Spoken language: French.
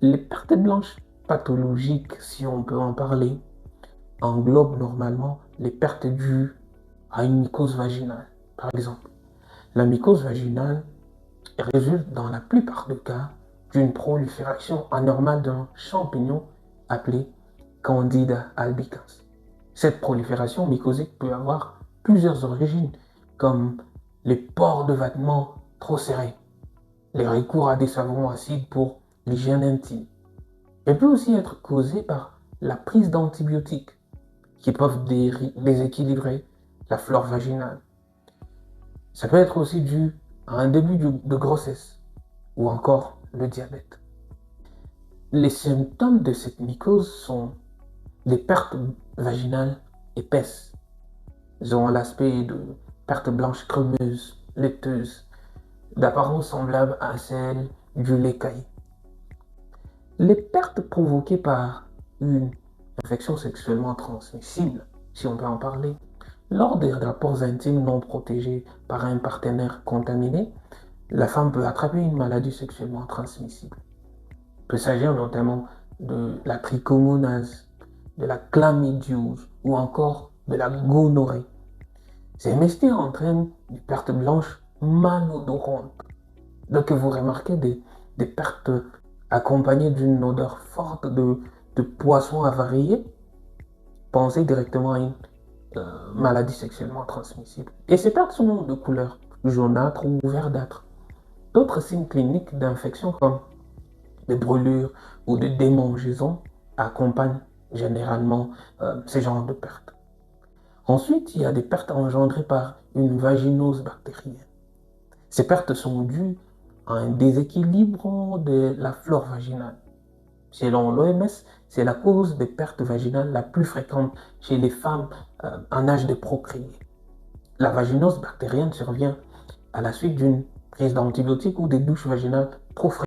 Les pertes blanches pathologiques, si on peut en parler, englobent normalement les pertes dues à une mycose vaginale. Par exemple, la mycose vaginale résulte dans la plupart des cas d'une prolifération anormale d'un champignon appelé Candida albicans. Cette prolifération mycosique peut avoir plusieurs origines, comme les pores de vêtements trop serrés, les recours à des savons acides pour l'hygiène intime. Elle peut aussi être causée par la prise d'antibiotiques qui peuvent déséquilibrer la flore vaginale. Ça peut être aussi dû à un début de grossesse ou encore le diabète. Les symptômes de cette mycose sont des pertes vaginales épaisses. Elles ont l'aspect de pertes blanches crémeuses, laiteuses, d'apparence semblable à celle du lait caillé. Les pertes provoquées par une infection sexuellement transmissible, si on peut en parler, lors des rapports intimes non protégés par un partenaire contaminé, la femme peut attraper une maladie sexuellement transmissible. Il peut s'agir notamment de la trichomonase, de la chlamydiose ou encore de la gonorrhée. Ces MST entraînent des pertes blanches malodorantes. Donc vous remarquez des pertes accompagnées d'une odeur forte de poisson avarié, pensez directement à une maladie sexuellement transmissible. Et ces pertes sont de couleur jaunâtre ou verdâtre. D'autres signes cliniques d'infection comme des brûlures ou des démangeaisons accompagnent généralement ces genres de pertes. Ensuite, il y a des pertes engendrées par une vaginose bactérienne. Ces pertes sont dues à un déséquilibre de la flore vaginale. Selon l'OMS, c'est la cause des pertes vaginales la plus fréquente chez les femmes en âge de procréer. La vaginose bactérienne survient à la suite d'une prise d'antibiotiques ou des douches vaginales trop fréquentes.